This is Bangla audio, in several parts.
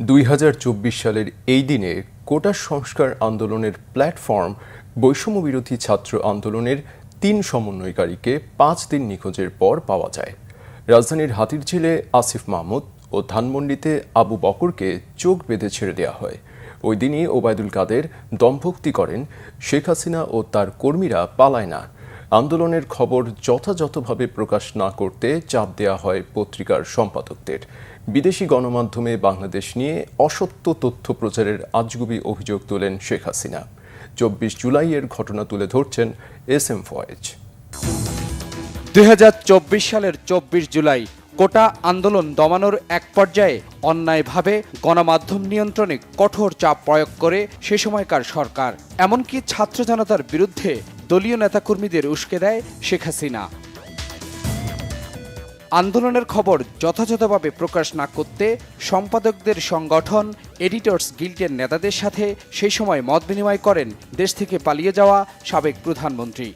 2024 সালের এই দিনে কোটা সংস্কার আন্দোলনের প্ল্যাটফর্ম বৈষম্য বিরোধী ছাত্র আন্দোলনের 3 সমন্বয়কারীকে 5 দিন নিখোঁজের পর পাওয়া যায়। রাজধানীর হাতিরঝিলে আসিফ মাহমুদ ও ধানমন্ডিতে আবু বকরকে চোখ বেঁধে ছেড়ে দেওয়া হয়। ওই দিনই ওবায়দুল কাদের দমভক্তি করেন, শেখ হাসিনা ও তার কর্মীরা পালায় না। আন্দোলনের খবর যথাযথভাবে প্রকাশ না করতে চাপ দেওয়া হয় পত্রিকার সম্পাদকদের। বিদেশি গণমাধ্যমে বাংলাদেশ নিয়ে অসত্য তথ্য প্রচারের আজগুবি অভিযোগ তোলেন শেখ হাসিনা। 24 জুলাইয়ের ঘটনা তুলে ধরছেন এস.এম. ফয়েজ। 2024 সালের 24 জুলাই কোটা আন্দোলন দমানোর এক পর্যায়ে অন্যায়ভাবে গণমাধ্যম নিয়ন্ত্রণে কঠোর চাপ প্রয়োগ করে সে সময়কার সরকার, এমনকি ছাত্র জনতার বিরুদ্ধে দলীয় নেতাকর্মীদের উস্কে দেয় শেখ হাসিনা। আন্দোলনের খবর যথাযথভাবে প্রকাশ না করতে সম্পাদকদের সংগঠন এডিটর্স গিল্ডের নেতাদের সাথে সেই সময় মত বিনিময় করেন দেশ থেকে পালিয়ে যাওয়া সাবেক প্রধানমন্ত্রী।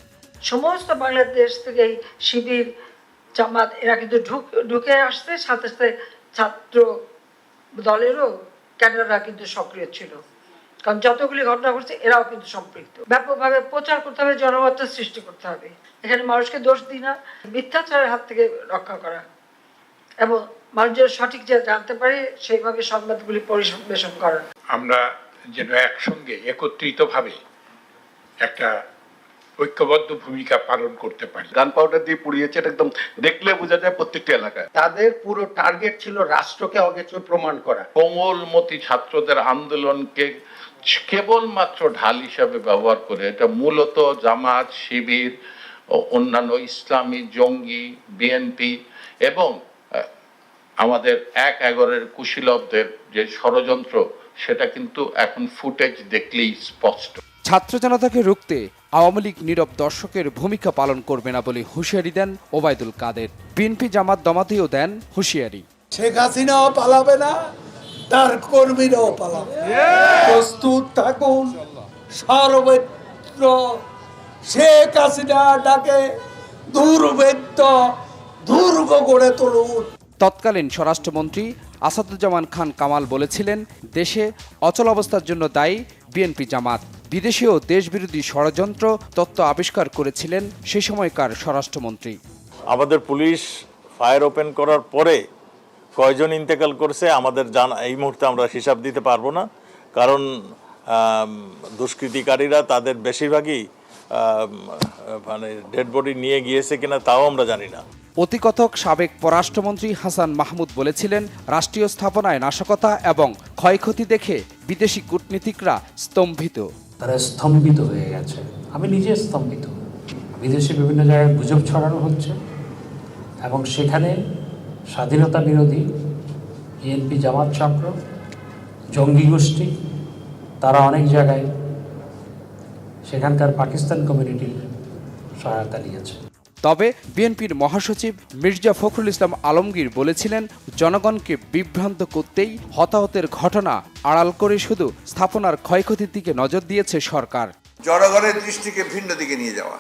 সমস্ত বাংলাদেশ থেকে শিবির, জামাত এরা কিন্তু ঢুকে আসছে, সাথে সাথে ছাত্র দলেরও ক্যাডাররা কিন্তু সক্রিয় ছিল, কারণ যতগুলি ঘটনা ঘটছে এরাও কিন্তু সম্পৃক্ত। ব্যাপকভাবে প্রচার করতে হবে, জনমতের সৃষ্টি করতে হবে। এখানে মানুষকে দোষ দিই না, মিথ্যাচারের হাত থেকে রক্ষা করা এবং মানুষ যেন সঠিক যে জানতে পারে সেইভাবে সংবাদগুলি পরিবেশন করা। আমরা যেন একসঙ্গে একত্রিতভাবে একটা ঐক্যবদ্ধ ভূমিকা পালন করতে পারি। গান পাউডার দিয়ে পুড়িয়েছে, একদম দেখলে বোঝা যায় প্রত্যেকটা এলাকায়। তাদের পুরো টার্গেট ছিল রাষ্ট্রকে অগোচর প্রমাণ করা। কোমলমতি ছাত্রদের আন্দোলনকে কেবলমাত্র ঢাল হিসাবে ব্যবহার করে এটা মূলত জামাত, শিবির, অন্যান্য ইসলামী জঙ্গি, বিএনপি এবং আমাদের 1/11-এর কুশীলবদের যে ষড়যন্ত্র, সেটা কিন্তু এখন ফুটেজ দেখলেই স্পষ্ট। ছাত্র জনতাকে রুখতে আওয়ামী লীগ নীরব দর্শকের ভূমিকা পালন করবে না বলে হুঁশিয়ারি দেন ওবায়দুল কাদের। বিএনপি জামাত দমাতেও দেন হুঁশিয়ারি। শেখ হাসিনাও পালাবে না, তার কর্মীরাও পালাবে। প্রস্তুত থাকুন, সর্বত্র শেখ হাসিনা ডাকে দুর্বৃত্ত দুর্গ গড়ে তুলুন। তৎকালীন স্বরাষ্ট্রমন্ত্রী আসাদুজ্জামান খান কামাল বলেছিলেন, দেশে অচল অবস্থার জন্য দায়ী বিএনপি জামাত। বিদেশেও দেশবিরোধী ষড়যন্ত্র তত্ত্ব আবিষ্কার করেছিলেন সে সময়কার স্বরাষ্ট্রমন্ত্রী। আমাদের পুলিশ ফায়ার ওপেন করার পরে কয়জন ইন্তেকাল করছে আমাদের জানা এই মুহূর্তে আমরা হিসাব দিতে পারবো না, কারণ দুষ্কৃতিকারীরা তাদের বেশিরভাগই মানে ডেড বডি নিয়ে গিয়েছে কিনা তাও আমরা জানি না। অতিকথক সাবেক পররাষ্ট্রমন্ত্রী হাসান মাহমুদ বলেছিলেন, রাষ্ট্রীয় স্থাপনায় নাশকতা এবং ক্ষয়ক্ষতি দেখে বিদেশি কূটনীতিকরা স্তম্ভিত। তারা স্তম্ভিত হয়ে গেছে, আমি নিজে স্তম্ভিত। বিদেশে বিভিন্ন জায়গায় গুজব ছড়ানো হচ্ছে এবং সেখানে স্বাধীনতা বিরোধী বিএনপি জামাত চক্র, জঙ্গি গোষ্ঠী, তারা অনেক জায়গায় সেখানকার পাকিস্তান কমিউনিটির সহায়তা নিয়েছে। তবে বিএনপির মহাসচিব মির্জা ফখরুল ইসলাম আলমগীর বলেছিলেন, জনগণকে বিভ্রান্ত করতেই হতাহতের ঘটনা আড়াল করে শুধু স্থাপনার ক্ষয়ক্ষতির দিকে নজর দিয়েছে সরকার। জনগণের দৃষ্টিকে ভিন্ন দিকে নিয়ে যাওয়া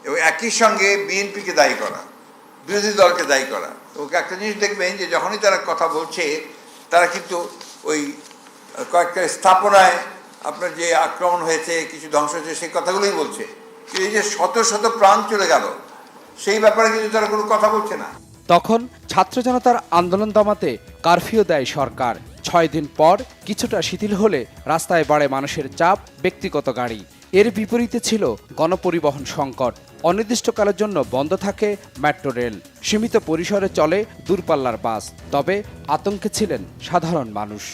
এবং একই সঙ্গে বিএনপিকে দায়ী করা, বিরোধী দলকে দায়ী করা। ওকে একটা জিনিস দেখবেন যে যখনই তারা কথা বলছে, তারা কিন্তু ওই কয়েকটা স্থাপনায় আপনার যে আক্রমণ হয়েছে, কিছু ধ্বংস হয়েছে, সেই কথাগুলোই বলছে। এই যে শত শত প্রাণ চলে গেল, সেই ব্যাপারে কিন্তু তারা কোনো কথা বলছে না। তখন ছাত্র জনতার আন্দোলন দমাতে কারফিউ দেয় সরকার। 6 দিন পর কিছুটা শিথিল হলে রাস্তায় বাড়ে মানুষের চাপ, ব্যক্তিগত গাড়ি। এর বিপরীতে ছিল গণপরিবহন সংকট। অনির্দিষ্টকালের জন্য বন্ধ থাকে মেট্রো রেল, সীমিত পরিসরে চলে দূরপাল্লার বাস। তবে আতঙ্কে ছিলেন সাধারণ মানুষ।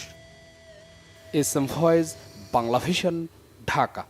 এস.এম. ফয়েজ, বাংলা ভিশন, ঢাকা।